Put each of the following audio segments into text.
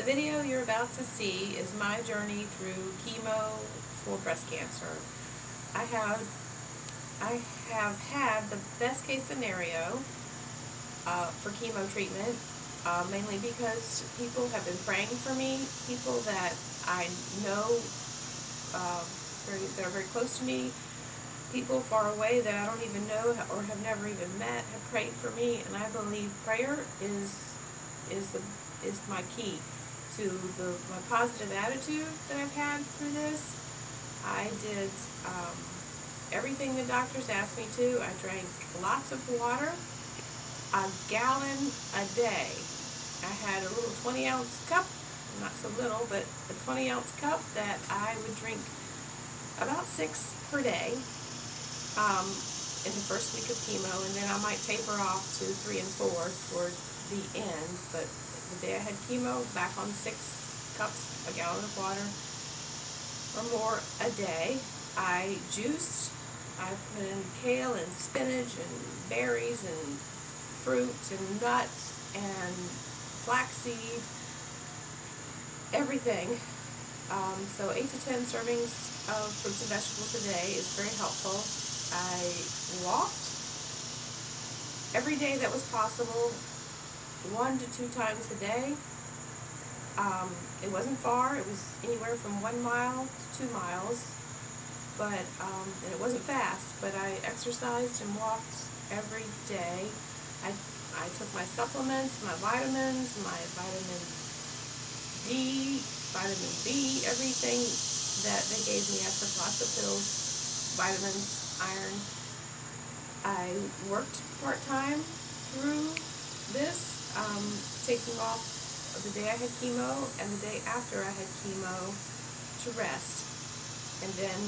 video you're about to see is my journey through chemo for breast cancer. I have had the best case scenario for chemo treatment, mainly because people have been praying for me. People that I know that are very close to me, people far away that I don't even know or have never even met have prayed for me, and I believe prayer is my key to my positive attitude that I've had through this. I did everything the doctors asked me to. I drank lots of water, a gallon a day. I had a little 20-ounce cup, not so little, but a 20-ounce cup that I would drink about 6 per day in the first week of chemo, and then I might taper off to 3 and 4 toward the end. But the day I had chemo, back on 6 cups, a gallon of water or more a day. I juiced. I put in kale and spinach and berries and fruit and nuts and flaxseed, everything. So 8 to 10 servings of fruits and vegetables a day is very helpful. I walked every day that was possible, 1 to 2 times a day. It wasn't far. It was anywhere from 1 mile to 2 miles, but and it wasn't fast. But I exercised and walked every day. I took my supplements, my vitamins, my vitamin D, vitamin B, everything that they gave me. I took lots of pills, vitamins, iron. I worked part-time through this, taking off the day I had chemo and the day after I had chemo to rest, and then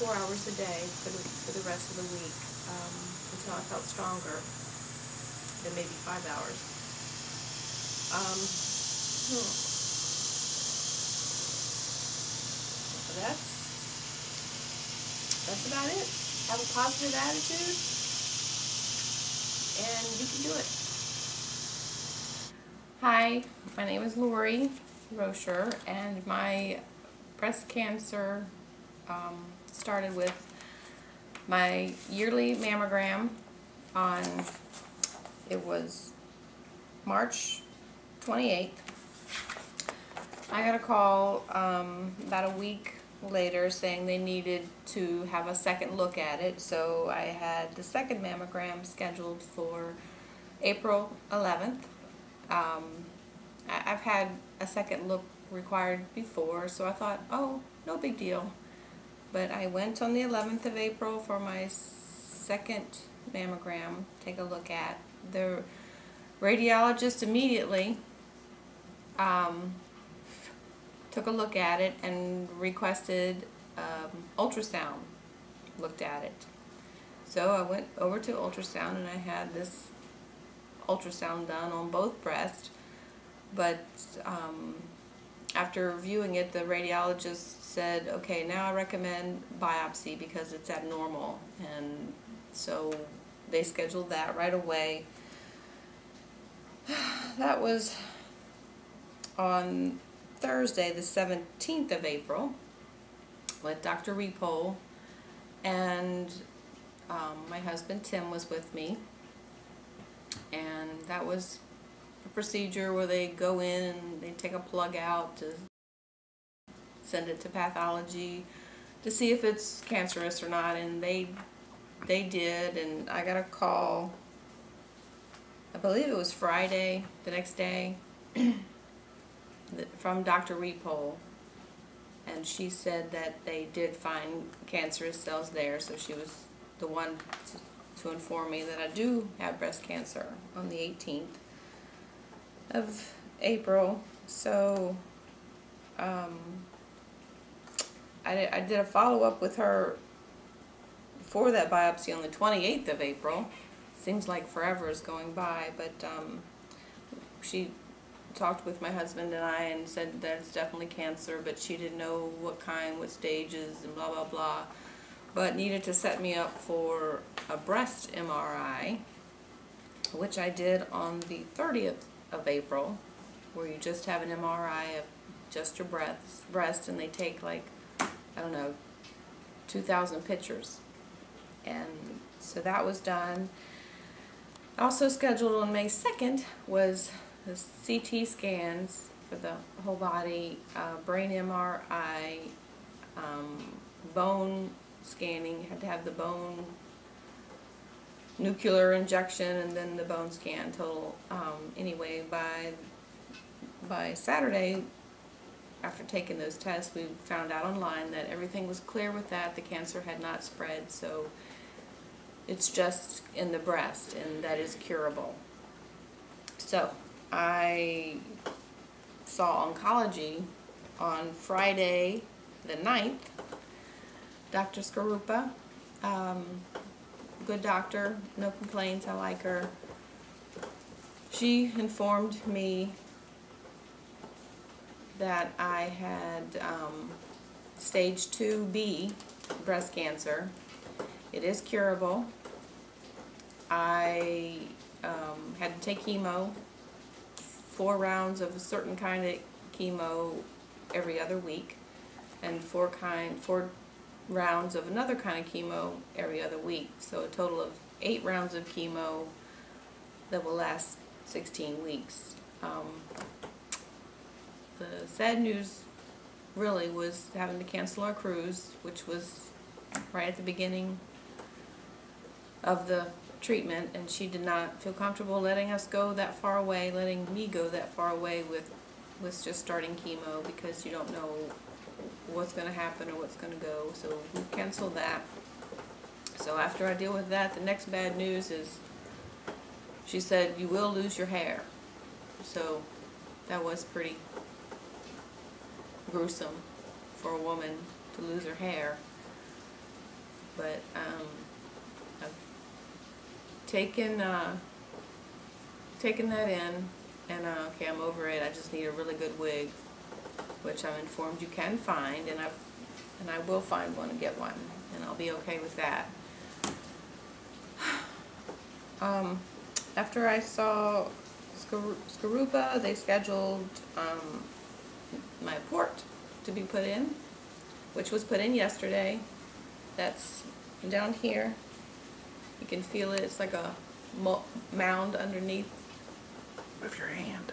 4 hours a day for the rest of the week until I felt stronger, then maybe 5 hours. That's about it. Have a positive attitude, and you can do it. Hi, my name is Lori Rocher, and my breast cancer started with my yearly mammogram on, it was March 28th. I got a call about a week later saying they needed to have a second look at it, so I had the second mammogram scheduled for April 11th. I've had a second look required before, so I thought, oh, no big deal. But I went on the 11th of April for my second mammogram, take a look at. The radiologist immediately took a look at it and requested ultrasound looked at it. So I went over to ultrasound, and I had this ultrasound done on both breasts. But after reviewing it, the radiologist said, okay, now I recommend biopsy because it's abnormal. And so they scheduled that right away. That was on Thursday, the 17th of April, with Dr. Repo, and my husband Tim was with me. And that was a procedure where they go in and they take a plug out to send it to pathology to see if it's cancerous or not, and they did. And I got a call, I believe it was Friday, the next day, from Dr. Repo, and she said that they did find cancerous cells there, so she was the one to inform me that I do have breast cancer on the 18th of April. So I did a follow-up with her for that biopsy on the 28th of April. Seems like forever is going by, but she talked with my husband and I and said that it's definitely cancer, but she didn't know what kind, what stages, and blah blah blah, but needed to set me up for a breast MRI, which I did on the 30th of April, where you just have an MRI of just your breast, and they take like, I don't know, 2,000 pictures. And so that was done. Also scheduled on May 2nd was the CT scans for the whole body, brain MRI, bone scanning. Had to have the bone nuclear injection and then the bone scan total. Anyway, by Saturday, after taking those tests, we found out online that everything was clear with that. The cancer had not spread, so it's just in the breast, and that is curable. So I saw oncology on Friday the 9th. Dr. Skarupa, good doctor, no complaints, I like her. She informed me that I had stage 2B breast cancer. It is curable. I had to take chemo, 4 rounds of a certain kind of chemo every other week, and 4 rounds of another kind of chemo every other week. So a total of 8 rounds of chemo that will last 16 weeks. The sad news really was having to cancel our cruise, which was right at the beginning of the treatment, and she did not feel comfortable letting us go that far away, letting me go that far away with just starting chemo, because you don't know what's going to happen or what's going to go. So we canceled that. So after I deal with that, the next bad news is she said, you will lose your hair. So that was pretty gruesome for a woman to lose her hair. But I've taken that in, and okay, I'm over it. I just need a really good wig, which I'm informed you can find, and I will find one and get one, and I'll be okay with that. After I saw Skarupa, they scheduled my port to be put in, which was put in yesterday. That's down here. You can feel it. It's like a mound underneath. Move your hand.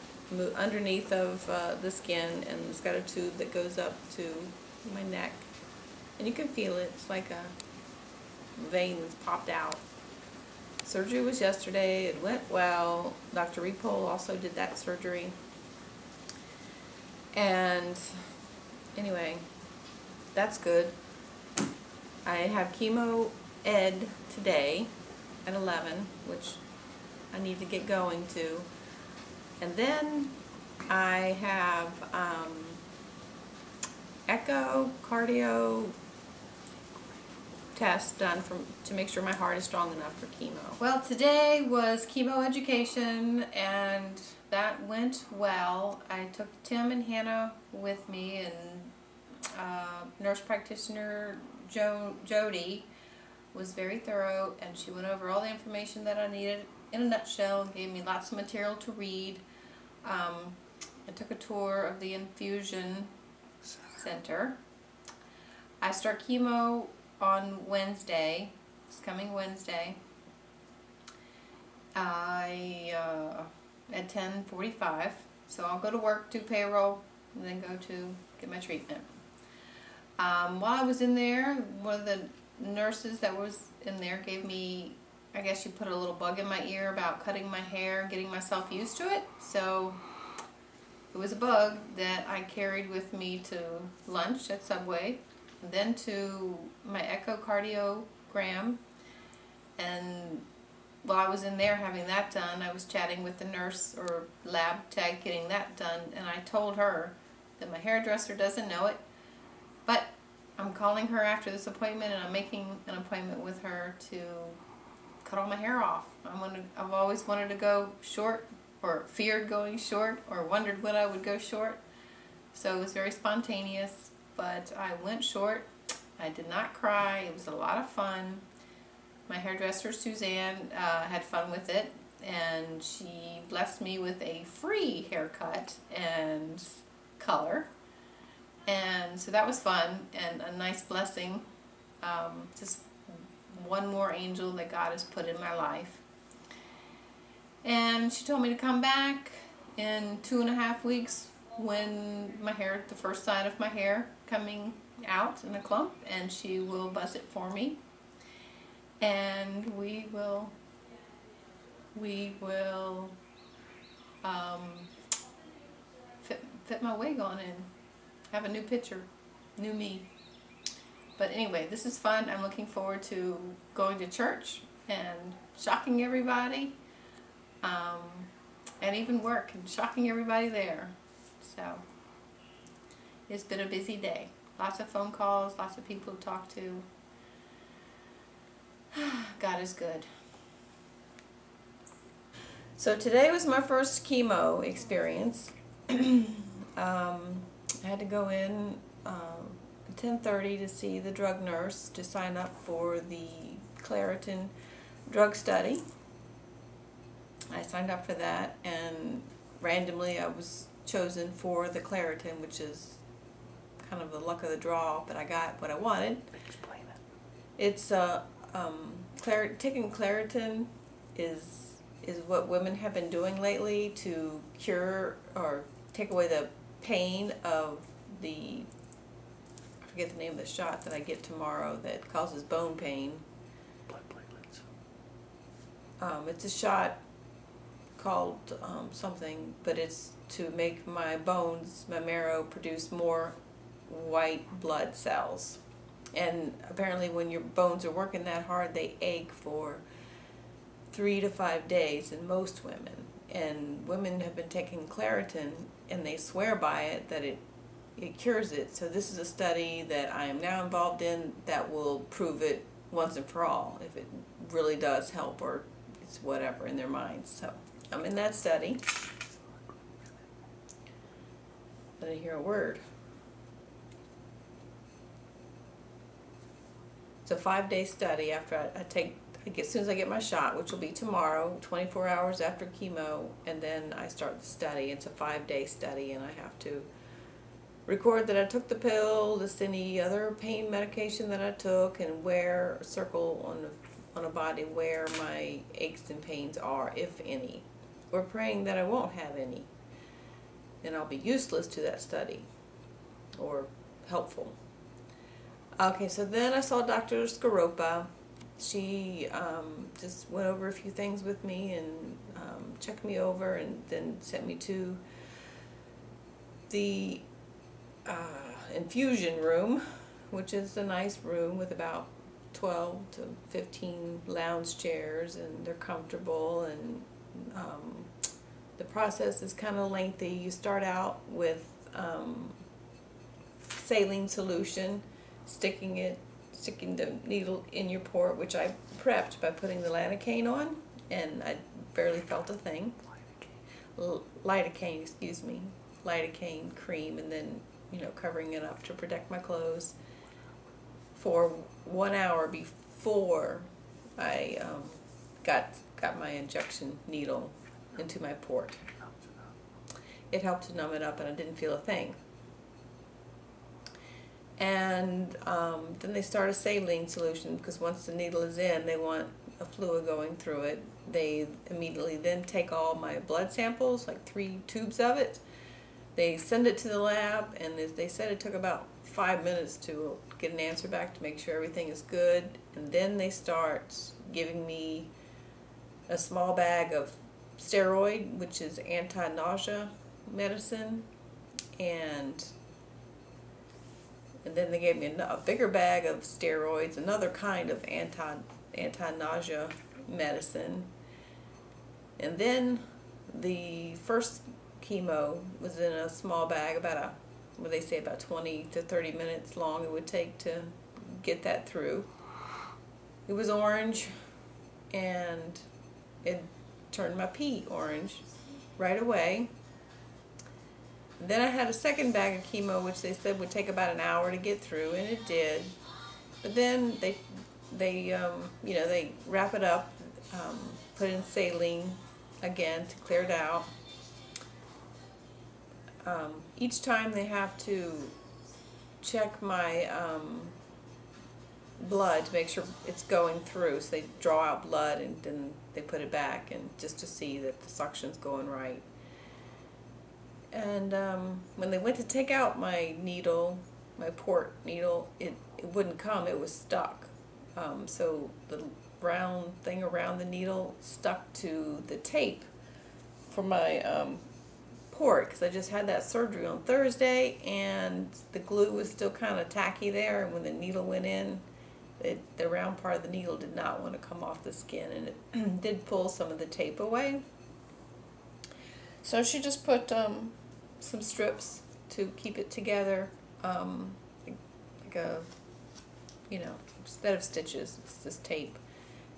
Underneath of the skin, and it's got a tube that goes up to my neck, and you can feel it. It's like a vein that's popped out. Surgery was yesterday. It went well. Dr. Repole also did that surgery. And anyway, that's good. I have chemo ed today at 11, which I need to get going to. And then I have echo, cardio test done to make sure my heart is strong enough for chemo. Well, today was chemo education, and that went well. I took Tim and Hannah with me, and nurse practitioner Jody was very thorough, and she went over all the information that I needed in a nutshell and gave me lots of material to read. I took a tour of the infusion center. I start chemo on Wednesday, this coming Wednesday, at 10:45. So I'll go to work, do payroll, and then go to get my treatment. While I was in there, one of the nurses that was in there gave me, I guess she put a little bug in my ear about cutting my hair and getting myself used to it. So it was a bug that I carried with me to lunch at Subway, and then to my echocardiogram. And while I was in there having that done, I was chatting with the nurse or lab tech getting that done, and I told her that my hairdresser doesn't know it, but I'm calling her after this appointment, and I'm making an appointment with her to cut all my hair off. I've always wanted to go short, or feared going short, or wondered when I would go short. So it was very spontaneous, but I went short. I did not cry. It was a lot of fun. My hairdresser Suzanne had fun with it, and she blessed me with a free haircut and color. And so that was fun and a nice blessing. Just one more angel that God has put in my life. And she told me to come back in 2.5 weeks when my hair, the first sign of my hair coming out in a clump, and she will buzz it for me. And we will fit my wig on and have a new picture, new me. But anyway, this is fun. I'm looking forward to going to church and shocking everybody, and even work and shocking everybody there. So it's been a busy day. Lots of phone calls, lots of people to talk to. God is good. So today was my first chemo experience. I had to go in at 10:30 to see the drug nurse to sign up for the Claritin drug study. I signed up for that, and randomly I was chosen for the Claritin, which is kind of the luck of the draw, but I got what I wanted. Explain it. It's taking Claritin is what women have been doing lately to cure or take away the pain of the, I forget the name of the shot that I get tomorrow that causes bone pain. Blood platelets. It's a shot called something, but it's to make my bones, my marrow, produce more white blood cells. And apparently when your bones are working that hard, they ache for 3 to 5 days in most women. And women have been taking Claritin, and they swear by it that it cures it. So this is a study that I am now involved in that will prove it once and for all, if it really does help or it's whatever in their minds. So I'm in that study. I didn't hear a word. It's a 5-day study after as soon as I get my shot, which will be tomorrow, 24 hours after chemo, and then I start the study. It's a 5-day study, and I have to record that I took the pill, list any other pain medication that I took, and circle on a body where my aches and pains are, if any. We're praying that I won't have any, and I'll be useless to that study, or helpful. Okay, so then I saw Dr. Scaropa. She just went over a few things with me and checked me over, and then sent me to the infusion room, which is a nice room with about 12 to 15 lounge chairs, and they're comfortable, and the process is kind of lengthy. You start out with saline solution, sticking the needle in your port, which I prepped by putting the lidocaine on, and I barely felt a thing. Lidocaine cream, and then covering it up to protect my clothes for 1 hour before I got my injection needle into my port. It helped to numb it up, and I didn't feel a thing. And then they start a saline solution, because once the needle is in, they want a fluid going through it. They immediately then take all my blood samples, like 3 tubes of it. They send it to the lab, and they said it took about 5 minutes to get an answer back to make sure everything is good. And then they start giving me a small bag of steroid, which is anti-nausea medicine, and then they gave me a bigger bag of steroids, another kind of anti-nausea medicine. And then the first chemo was in a small bag, about about 20 to 30 minutes long it would take to get that through. It was orange, and it turned my pee orange right away. Then I had a second bag of chemo, which they said would take about an hour to get through, and it did. But then they wrap it up, put in saline, again to clear it out. Each time they have to check my blood to make sure it's going through. So they draw out blood and then they put it back, and just to see that the suction's going right. And when they went to take out my needle, my port needle, it wouldn't come. It was stuck. So the round thing around the needle stuck to the tape for my port, because I just had that surgery on Thursday, and the glue was still kind of tacky there, and when the needle went in, the round part of the needle did not want to come off the skin, and it did pull some of the tape away. So she just put some strips to keep it together, like a, instead of stitches, it's this tape,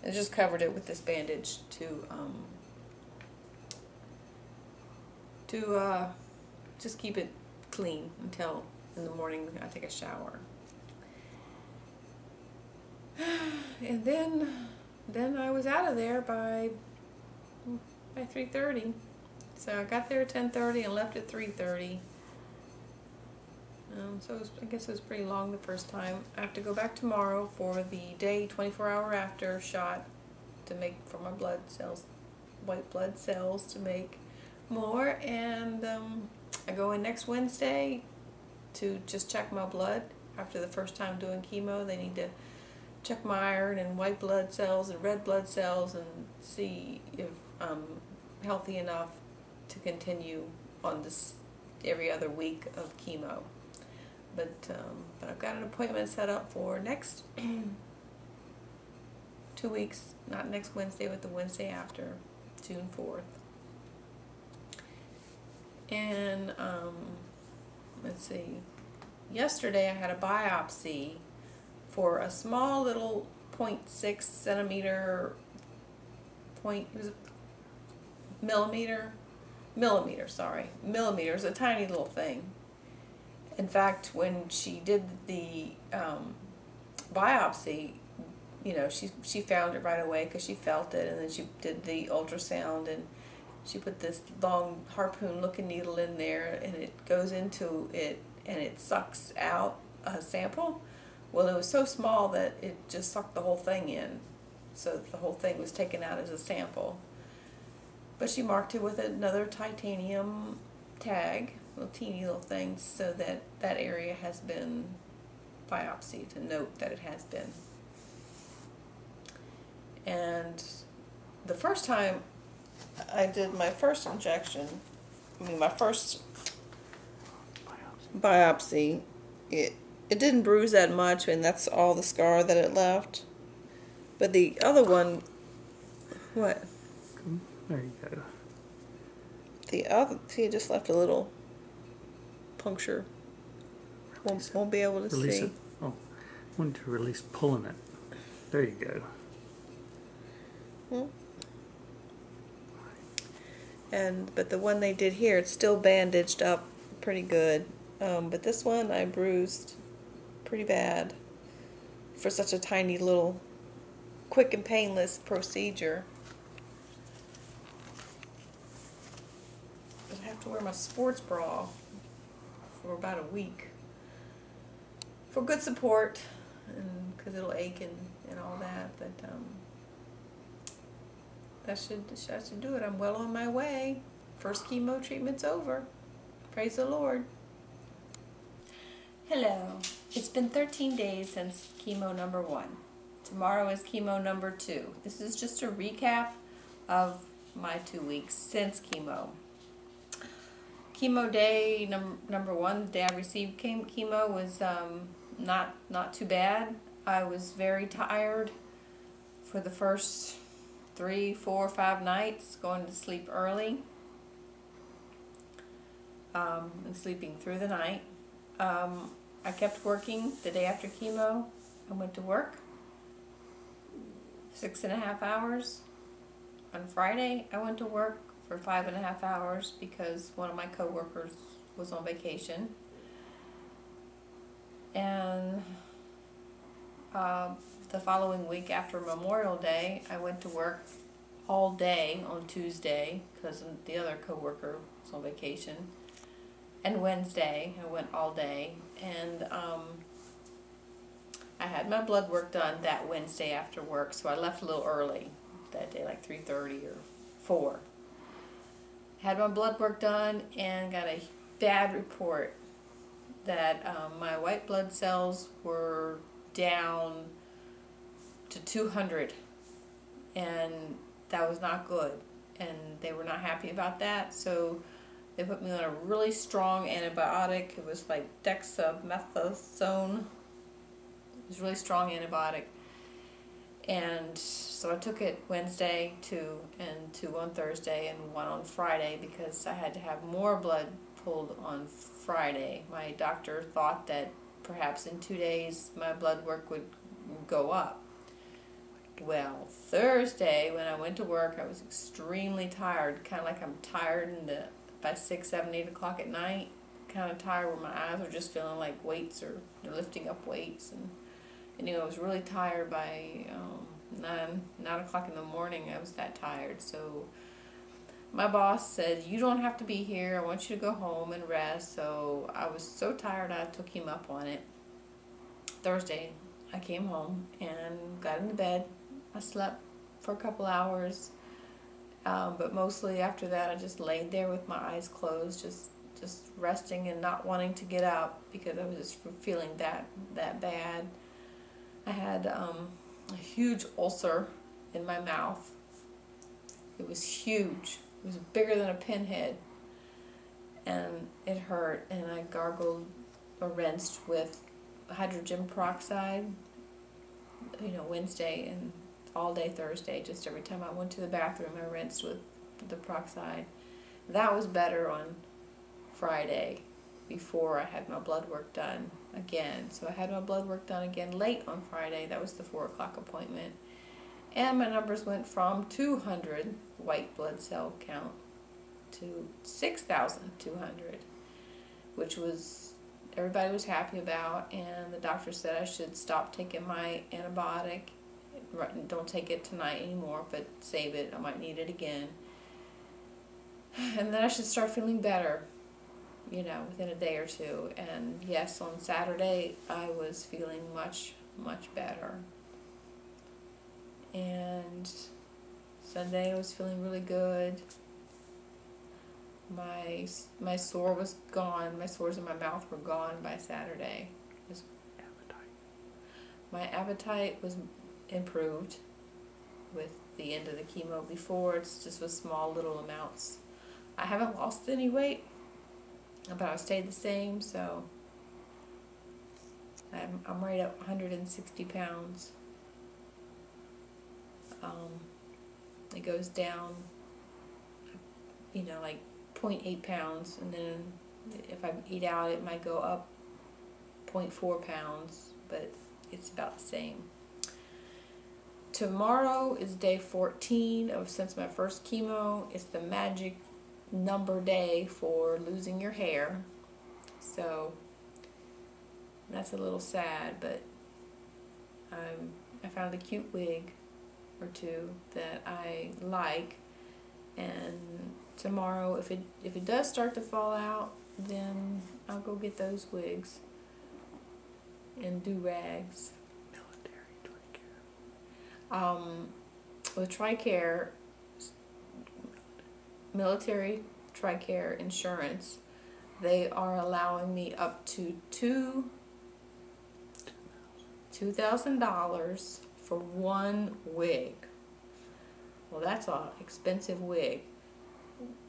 and just covered it with this bandage to just keep it clean until in the morning I take a shower. And then I was out of there by 3:30. So I got there at 10:30 and left at 3:30. So I guess it was pretty long the first time. I have to go back tomorrow for the day 24-hour after shot to make for my blood cells, white blood cells, to make more. And I go in next Wednesday to just check my blood. After the first time doing chemo, they need to check my iron and white blood cells and red blood cells and see if I'm healthy enough to continue on this every other week of chemo. But I've got an appointment set up for next 2 weeks, not next Wednesday, but the Wednesday after, June 4th. And let's see, yesterday I had a biopsy for a small little 0.6 centimeter, it was millimeters, a tiny little thing. In fact, when she did the biopsy, she found it right away because she felt it, and then she did the ultrasound, and she put this long harpoon-looking needle in there, and it goes into it, and it sucks out a sample. Well, it was so small that it just sucked the whole thing in, so the whole thing was taken out as a sample. But she marked it with another titanium tag, little teeny little things, so that that area has been biopsied to note that it has been. And the first time I did my first injection, my first biopsy, it didn't bruise that much, and that's all the scar that it left. But the other one, what? There you go. The other, see, it just left a little puncture. Won't be able to Release see. it. Oh, I wanted to release pulling it. There you go. But the one they did here, it's still bandaged up pretty good. But this one I bruised pretty bad for such a tiny little quick and painless procedure. I have to wear my sports bra for about a week for good support, and because it'll ache and all that. But that should do it. I'm well on my way. First chemo treatment's over. Praise the Lord. Hello. It's been 13 days since chemo number 1. Tomorrow is chemo number 2. This is just a recap of my 2 weeks since chemo. Chemo day number 1, the day I received chemo, was not too bad. I was very tired for the first 3, 4, 5 nights, going to sleep early and sleeping through the night. I kept working the day after chemo. I went to work 6.5 hours. On Friday, I went to work for 5.5 hours because one of my coworkers was on vacation. And the following week after Memorial Day, I went to work all day on Tuesday because the other coworker was on vacation. And Wednesday, I went all day. And I had my blood work done that Wednesday after work, so I left a little early that day, like 3:30 or 4. Had my blood work done and got a bad report that my white blood cells were down to 200, and that was not good, and they were not happy about that, so they put me on a really strong antibiotic. It was like dexamethasone. It was a really strong antibiotic. And so I took it Wednesday, 2 on Thursday, and 1 on Friday because I had to have more blood pulled on Friday. My doctor thought that perhaps in 2 days my blood work would go up. Well, Thursday when I went to work, I was extremely tired, kind of like I'm tired by 6, 7, 8 o'clock at night. Kind of tired where my eyes were just feeling like weights or they're lifting up weights. And anyway, I was really tired by 9 o'clock in the morning. I was that tired. So my boss said, you don't have to be here. I want you to go home and rest. So I was so tired I took him up on it. Thursday, I came home and got into bed. I slept for a couple hours. But mostly after that, I just laid there with my eyes closed, just resting and not wanting to get up because I was just feeling that bad. I had a huge ulcer in my mouth. It was huge. It was bigger than a pinhead, and it hurt. And I gargled or rinsed with hydrogen peroxide. Wednesday and all day Thursday. Just every time I went to the bathroom, I rinsed with the peroxide. That was better on Friday before I had my blood work done again. So I had my blood work done again late on Friday. That was the 4 o'clock appointment. And my numbers went from 200 white blood cell count to 6,200, which was everybody was happy about. And the doctor said I should stop taking my antibiotic. Don't take it tonight anymore, but save it. I might need it again. And then I should start feeling better, within a day or two. And yes, on Saturday, I was feeling much, much better. And Sunday, I was feeling really good. My sore was gone. My sores in my mouth were gone by Saturday. My appetite was improved with the end of the chemo. Before, it's just with small little amounts. I haven't lost any weight, but I've stayed the same, so I'm right at 160 pounds. It goes down, like 0.8 pounds, and then if I eat out, it might go up 0.4 pounds, but it's about the same. Tomorrow is day 14 since my first chemo. It's the magic number day for losing your hair. So that's a little sad, but I found a cute wig or two that I like, and tomorrow if it does start to fall out, then I'll go get those wigs and do-rags. With TRICARE, military TRICARE insurance, they are allowing me up to $2,000 for one wig. Well, that's an expensive wig,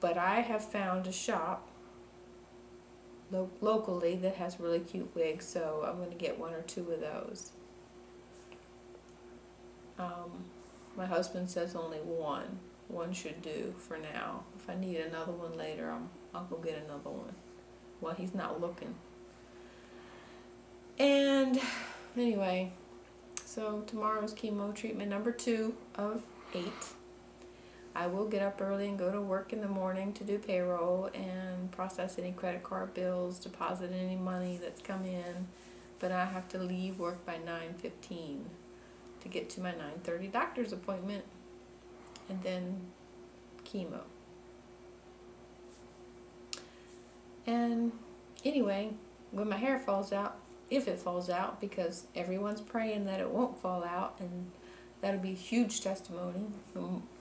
but I have found a shop locally that has really cute wigs, so I'm going to get 1 or 2 of those. My husband says only one. One should do for now. If I need another one later, I'll go get another one. Well, he's not looking. And anyway, so tomorrow's chemo treatment number 2 of 8. I will get up early and go to work in the morning to do payroll and process any credit card bills, deposit any money that's come in. But I have to leave work by 9:15 to get to my 9:30 doctor's appointment. and then chemo. And anyway, when my hair falls out, if it falls out, because everyone's praying that it won't fall out, and that'll be a huge testimony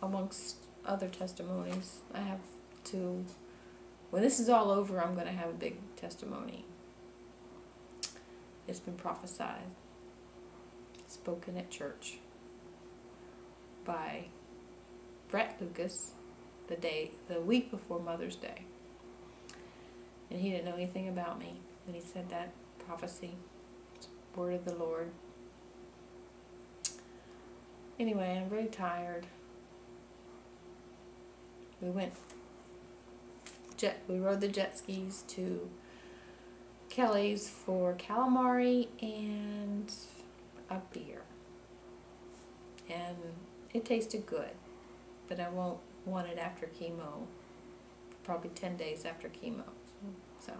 amongst other testimonies. I have to, when this is all over, I'm going to have a big testimony. It's been prophesied, spoken at church by Brett Lucas the week before Mother's Day. And he didn't know anything about me when he said that prophecy. It's the word of the Lord. Anyway, I'm very tired. We rode the jet skis to Kelly's for calamari and a beer. And it tasted good, but I won't want it after chemo, probably 10 days after chemo. So,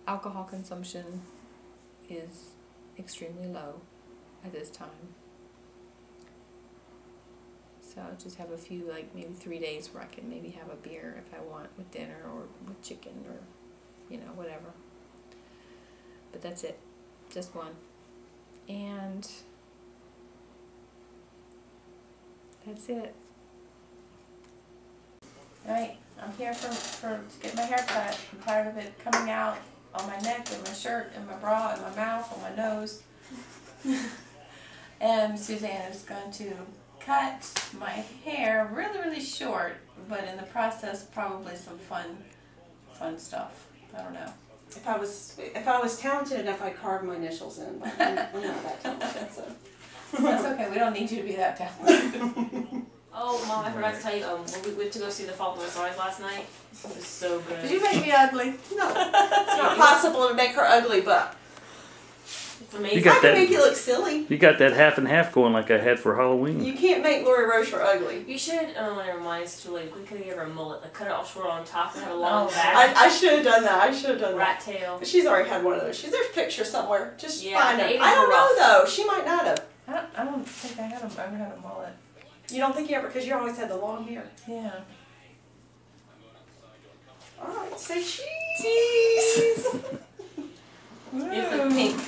alcohol consumption is extremely low at this time. So I'll just have a few, like maybe 3 days where I can maybe have a beer if I want with dinner or with chicken or, you know, whatever. But that's it, just one. And that's it. Alright, I'm here to get my hair cut. I'm tired of it coming out on my neck and my shirt and my bra and my mouth and my nose. And Suzanne is going to cut my hair really, really short, but in the process probably some fun stuff. I don't know. If I was talented enough, I'd carve my initials in, but I'm not that talented, so. That's okay, we don't need you to be that talented. Oh, Mom, I forgot to tell you, when we went to go see The Fault in Our Stars last night, it was so good. Did you make me ugly? No, it's not possible to make her ugly, but It's amazing. You got I can that- make you look silly. You got that half and half going like I had for Halloween. You can't make Lori Rocher ugly. You should, oh, never mind, it's too late. We could have given her a mullet, like cut it all short on top and have a long back. I should have done that. I should have done Rat that. tail. But she's already had one of those. There's pictures somewhere. Just Yeah, find the them. 80s I don't were know rough. though. She might not have. I don't think I ever had a mullet. You don't think you ever? Because you always had the long hair. Yeah. All right, say cheese. It's like pink.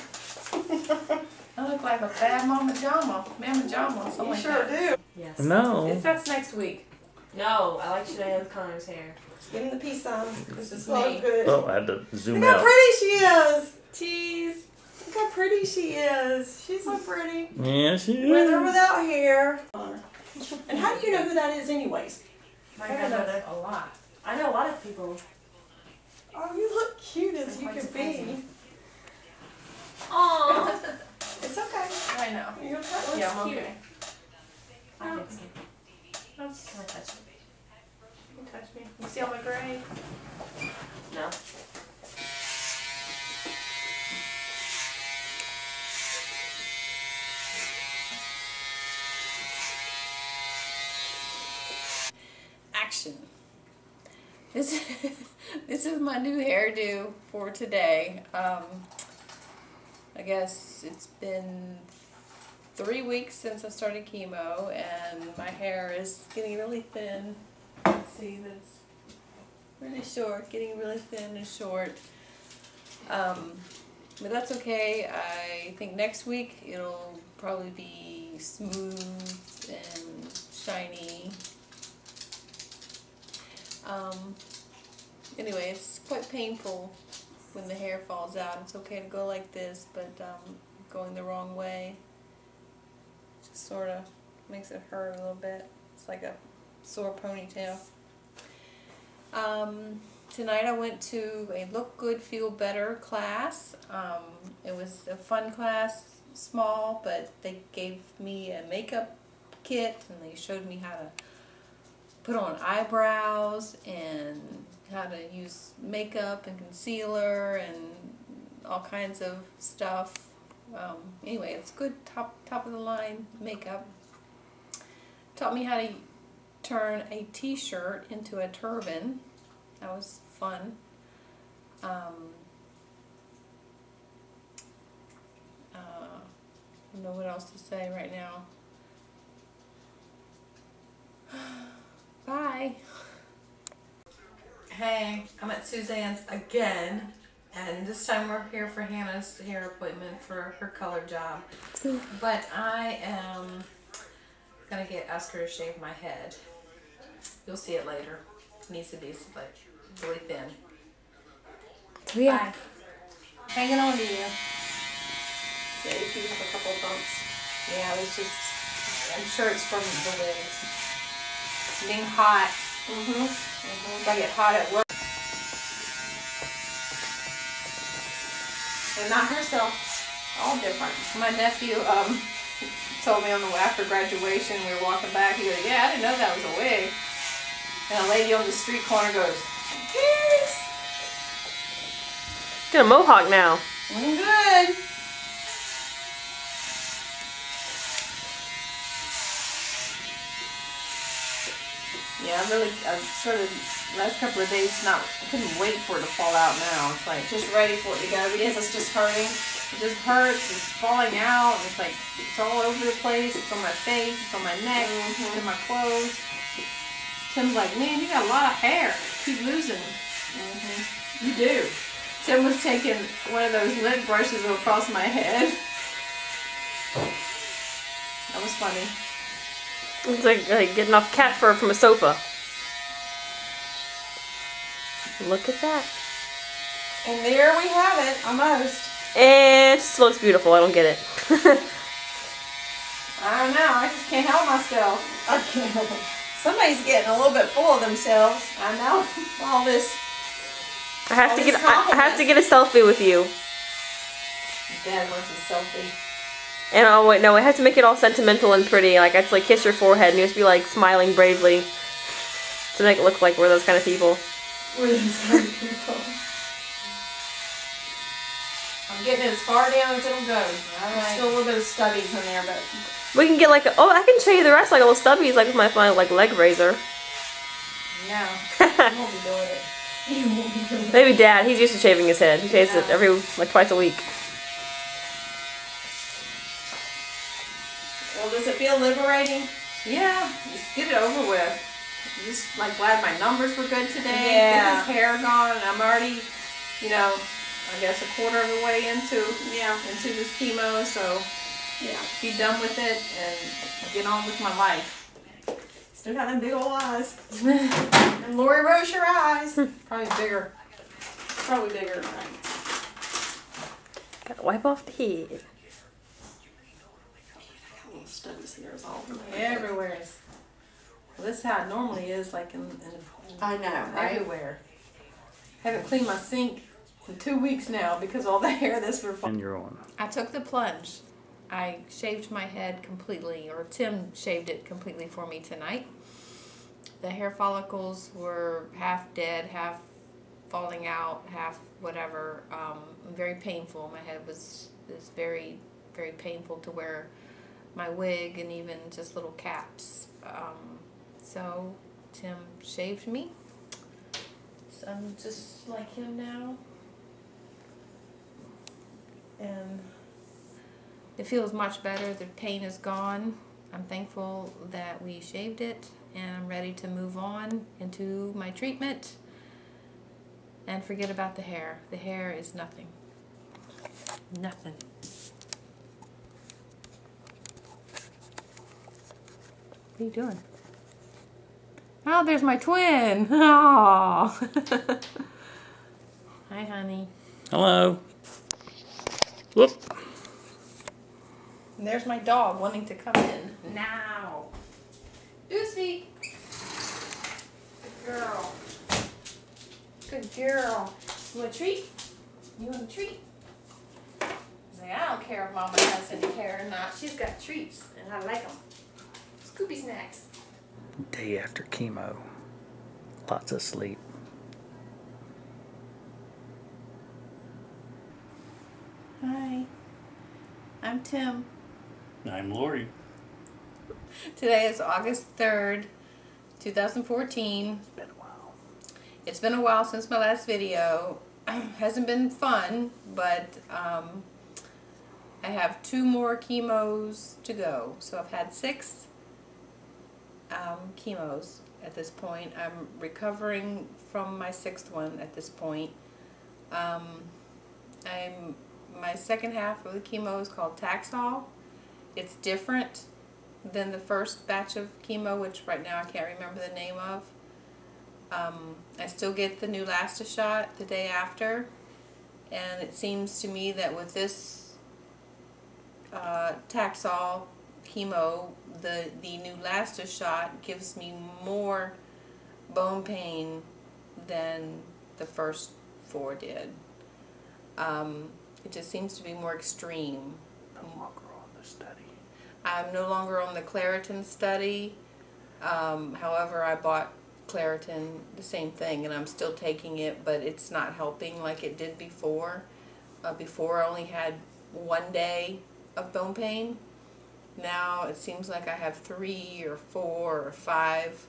I look like a bad Mama Jama, something You like sure that. do. Yes. No. That's next week. No, I like Shanae Connor's hair. Give him the peace sign. This is So me. good. Oh, I had to zoom Look how out. pretty she is. Cheese. Look how pretty she is. She's so pretty. Yeah, she is. With or without hair. And how do you know who that is anyways? My I grandmother. know a lot. I know a lot of people. Oh, you look cute as you quite can be. surprising. Aww. It's okay. I know. You're okay. Yeah, I'm cute. okay. I think so. That's, Can I touch it? you touch me. You see all my gray? No. Action. This is my new hairdo for today. I guess it's been 3 weeks since I started chemo, and my hair is getting really thin. You can see that's really short, getting really thin and short. But that's okay. I think next week it'll probably be smooth and shiny. Anyway, it's quite painful when the hair falls out. It's okay to go like this, but going the wrong way just sort of makes it hurt a little bit. It's like a sore ponytail. Tonight I went to a Look Good, Feel Better class. It was a fun class, small, but they gave me a makeup kit and they showed me how to put on eyebrows and how to use makeup and concealer and all kinds of stuff. Anyway, it's good top of the line makeup. Taught me how to turn a t-shirt into a turban. That was fun. I don't know what else to say right now. Hey, I'm at Suzanne's again, and this time we're here for Hannah's hair appointment for her color job. But I am gonna ask her to shave my head. You'll see it later. It needs to be like really thin. Yeah. Bye. Hanging on to you. Yeah, you do have a couple of bumps. Yeah, it's just, I'm sure it's from the wigs. Being hot. If I get hot at work. And not herself. All different. My nephew told me on the way after graduation, we were walking back, he goes, yeah, I didn't know that was a wig. And a lady on the street corner goes, yes. Got a mohawk now. I'm good. Yeah, I sort of, last couple of days, couldn't wait for it to fall out now. It's like, Just ready for it to go because it's just hurting. it just hurts, it's falling out, and it's like, it's all over the place. It's on my face, it's on my neck, it's in my clothes. Tim's like, man, you got a lot of hair. Keep losing. You do. Tim was taking one of those lint brushes across my head. That was funny. It's like getting off cat fur from a sofa. Look at that. And there we have it, almost. It just looks beautiful. I don't get it. I don't know, I just can't help myself. I can't. Somebody's getting a little bit full of themselves. I know. All this. I have All to these get. I have to get a selfie with you. Dad wants a selfie. And oh wait, no, I have to make it all sentimental and pretty. Like I have to kiss your forehead, and you have to be like smiling bravely to make it look like we're those kind of people. We're these kind of people. I'm getting it as far down as it'll go. All There's right. still a little bit of stubbies in there, but We can get like I can show you the rest like little stubbies like with my like leg razor. No, I won't be doing it. You won't be doing it. Maybe Dad, he's used to shaving his head. He shaves it like twice a week. well, does it feel liberating? Yeah, just get it over with. I'm just like glad my numbers were good today. Yeah. Get this hair gone, and I'm already, you know, I guess a quarter of the way into this chemo. So Yeah. be done with it and get on with my life. Still got them big old eyes. And Lori Rose your eyes. Probably bigger. Probably bigger. Right? Gotta wipe off the head. Little stubbies here is all over. Everywhere. Well, this is how it normally is, like in I know, right? everywhere. Haven't cleaned my sink in 2 weeks now because all the hair that's for. And you're on. I took the plunge. I shaved my head completely, or Tim shaved it completely for me tonight. The hair follicles were half dead, half falling out, half whatever. Very painful. My head was very, very painful to wear my wig and even just little caps. So Tim shaved me. So I'm just like him now. And it feels much better. The pain is gone. I'm thankful that we shaved it, and I'm ready to move on into my treatment and forget about the hair. The hair is nothing. Nothing. What are you doing? Oh, there's my twin. Oh. Hi, honey. Hello. Whoop. And there's my dog wanting to come in now. Lucy. Good girl. Good girl. You want a treat? You want a treat? He's like, I don't care if Mama has any hair or not. She's got treats, and I like them. Scoopy snacks. Day after chemo. Lots of sleep. Hi. I'm Tim. I'm Lori. Today is August 3rd, 2014. It's been a while. It's been a while since my last video. Hasn't been fun, but I have 2 more chemos to go. So I've had 6 chemos, at this point. I'm recovering from my 6th one at this point. My second half of the chemo is called Ductile. It's different than the first batch of chemo, which right now I can't remember the name of. I still get the Neulasta shot the day after, and it seems to me that with this Taxol chemo, the Neulasta shot gives me more bone pain than the first 4 did. It just seems to be more extreme. No longer on the study. I'm no longer on the Claritin study. However, I bought Claritin, the same thing, and I'm still taking it, but it's not helping like it did before. Before I only had 1 day of bone pain. Now it seems like I have 3 or 4 or 5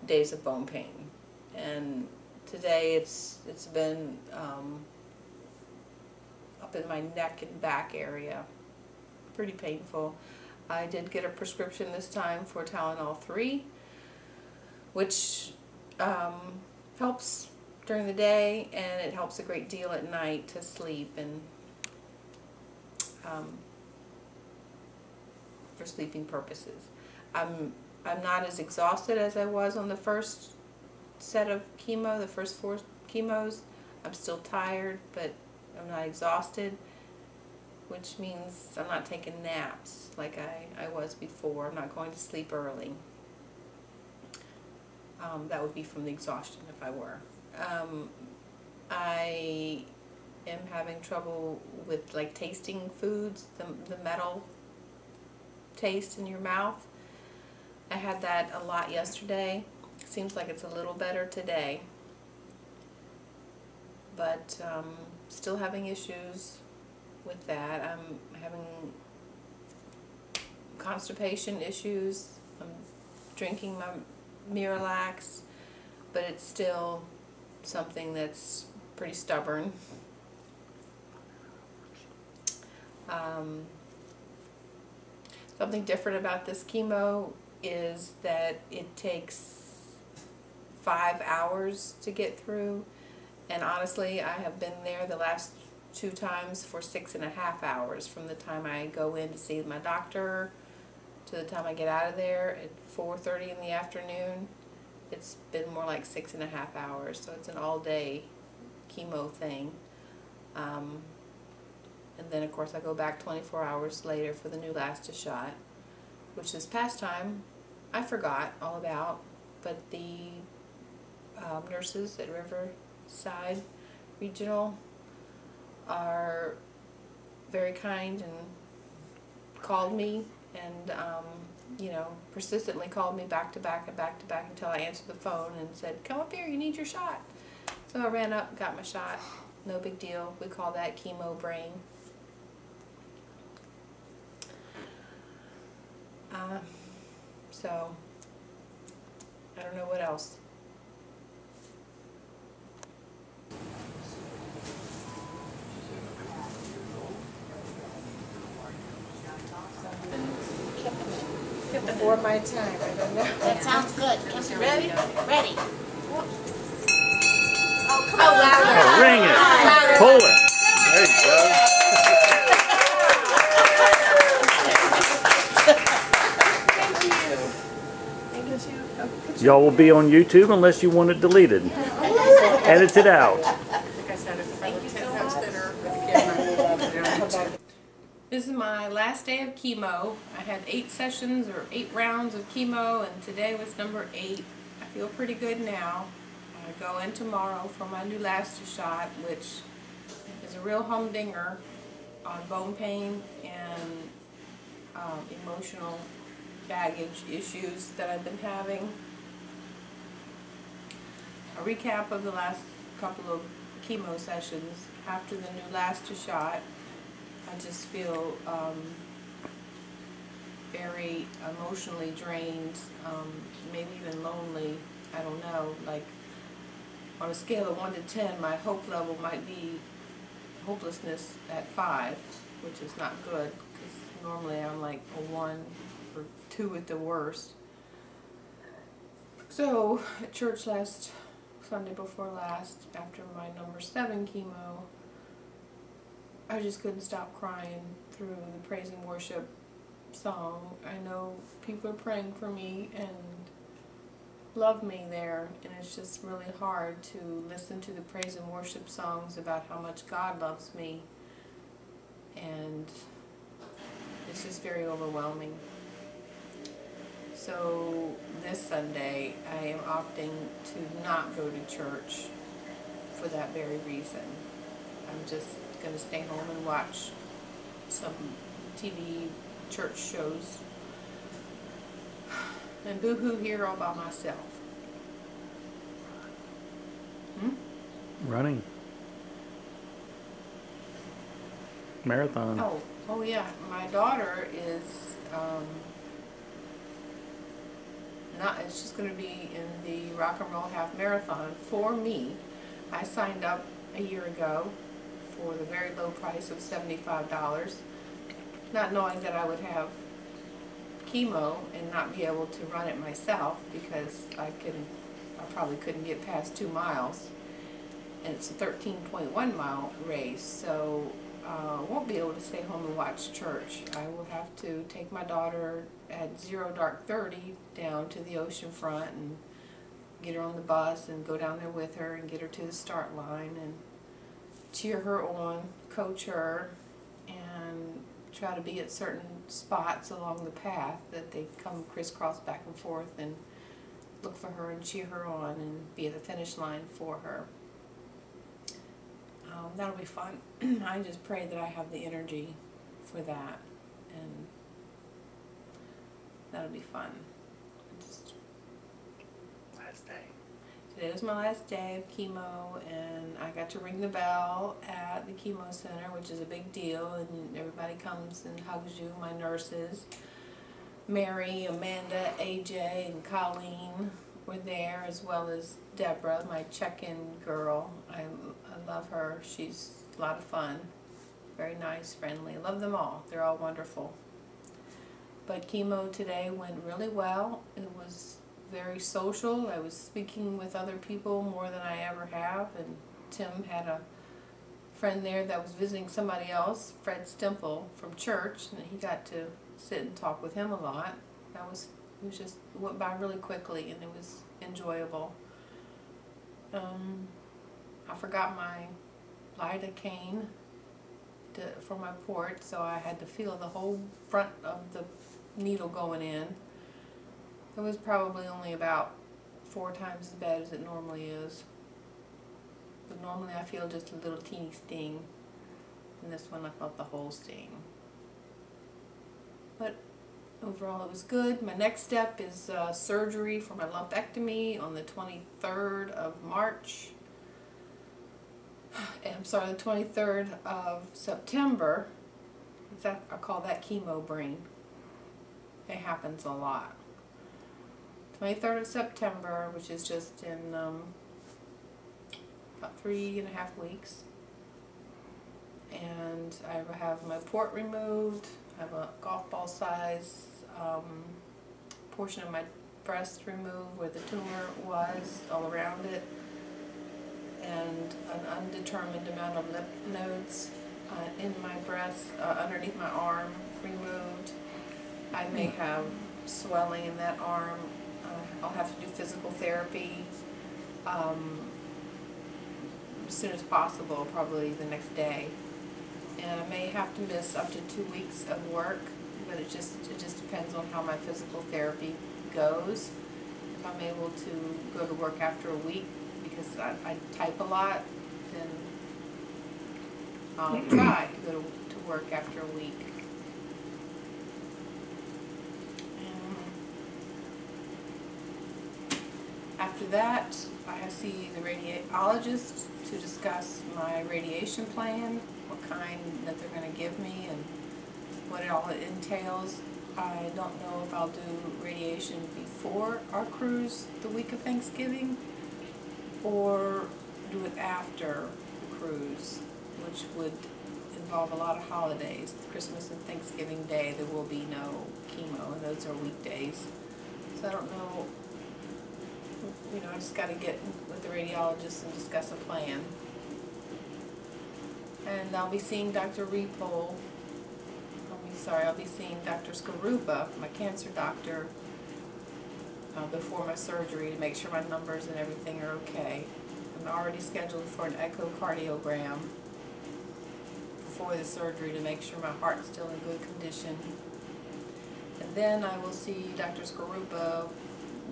days of bone pain. And today it's been up in my neck and back area. Pretty painful. I did get a prescription this time for Tylenol 3, which helps during the day, and it helps a great deal at night to sleep and for sleeping purposes. I'm not as exhausted as I was on the first set of chemo, the first 4 chemos. I'm still tired, but I'm not exhausted, which means I'm not taking naps like I was before. I'm not going to sleep early. That would be from the exhaustion if I were. I am having trouble with like tasting foods, the metal taste in your mouth. I had that a lot yesterday. Seems like it's a little better today, but still having issues with that. I'm having constipation issues. I'm drinking my Miralax, but it's still something that's pretty stubborn. Something different about this chemo is that it takes 5 hours to get through, and honestly I have been there the last 2 times for 6.5 hours, from the time I go in to see my doctor to the time I get out of there at 4:30 in the afternoon. It's been more like 6.5 hours, so it's an all-day chemo thing. And then of course I go back 24 hours later for the Neulasta shot, which this past time I forgot all about, but the nurses at Riverside Regional are very kind and called me and you know, persistently called me back to back and back to back until I answered the phone and said, "Come up here, you need your shot." So I ran up, got my shot. No big deal. We call that chemo brain. So I don't know what else. Before my time, I don't know. That sounds good. Ready? Ready. Oh, come on, louder. Oh, ring it. Pull it. There you go. Y'all will be on YouTube unless you want it deleted. Edit it out. This is my last day of chemo. I had 8 sessions or 8 rounds of chemo, and today was number 8. I feel pretty good now. I go in tomorrow for my Neulasta shot, which is a real humdinger on bone pain and emotional baggage issues that I've been having. A recap of the last couple of chemo sessions. After the Neulasta shot, I just feel very emotionally drained, maybe even lonely. I don't know, like on a scale of 1 to 10, my hope level might be hopelessness at 5, which is not good, because normally I'm like a 1 or 2 at the worst. So, at church last Sunday before last, after my number 7 chemo, I just couldn't stop crying through the praise and worship song. I know people are praying for me and love me there, and it's just really hard to listen to the praise and worship songs about how much God loves me, and it's just very overwhelming. So this Sunday I am opting to not go to church for that very reason. I'm just going to stay home and watch some TV church shows and boo-hoo here all by myself. Running. Marathon. Oh yeah, my daughter is she's going to be in the Rock and Roll Half Marathon for me. I signed up a year ago for the very low price of $75, not knowing that I would have chemo and not be able to run it myself because I probably couldn't get past 2 miles, and it's a 13.1 mile race, so I won't be able to stay home and watch church. I will have to take my daughter at 0:30 down to the ocean front and get her on the bus and go down there with her and get her to the start line and cheer her on, coach her, and try to be at certain spots along the path that they come crisscross back and forth, and look for her and cheer her on and be at the finish line for her. That'll be fun. I just pray that I have the energy for that, and that'll be fun. Last day. Today was my last day of chemo, and I got to ring the bell at the chemo center, which is a big deal, and everybody comes and hugs you. My nurses, Mary, Amanda, AJ, and Colleen were there, as well as Deborah, my check-in girl. I love her. She's a lot of fun, very nice, friendly. I love them all. They're all wonderful. But chemo today went really well. It was very social. I was speaking with other people more than I ever have, and Tim had a friend there that was visiting somebody else, Fred Stemple from church, and he got to sit and talk with him a lot. It went by really quickly, and it was enjoyable. I forgot my lidocaine for my port, so I had to feel the whole front of the needle going in. It was probably only about 4 times as bad as it normally is. But normally I feel just a little teeny sting, and this one I felt the whole sting. But overall it was good. My next step is surgery for my lumpectomy on the 23rd of March. I'm sorry, the 23rd of September. I call that chemo brain. It happens a lot. 23rd of September, which is just in about 3.5 weeks. And I have my port removed. I have a golf ball size portion of my breast removed where the tumor was, all around it, and an undetermined amount of lymph nodes in my breast, underneath my arm, removed. I may have swelling in that arm. I'll have to do physical therapy as soon as possible, probably the next day. And I may have to miss up to 2 weeks of work, but it just depends on how my physical therapy goes. If I'm able to go to work after a week, because I type a lot, then I'll try to go to work after a week. After that, I see the radiologist to discuss my radiation plan, what kind that they're going to give me, and what it all entails. I don't know if I'll do radiation before our cruise the week of Thanksgiving, or do it after the cruise, which would involve a lot of holidays. Christmas and Thanksgiving Day there will be no chemo, and those are weekdays. So I don't know you know, I just got to get with the radiologist and discuss a plan. And I'll be seeing Dr. Repole. I'll be seeing Dr. Skarupa, my cancer doctor, before my surgery to make sure my numbers and everything are okay. I'm already scheduled for an echocardiogram before the surgery to make sure my heart's still in good condition. And then I will see Dr. Skarupa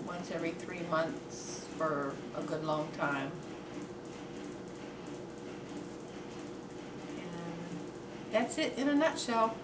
once every 3 months for a good long time. And that's it in a nutshell.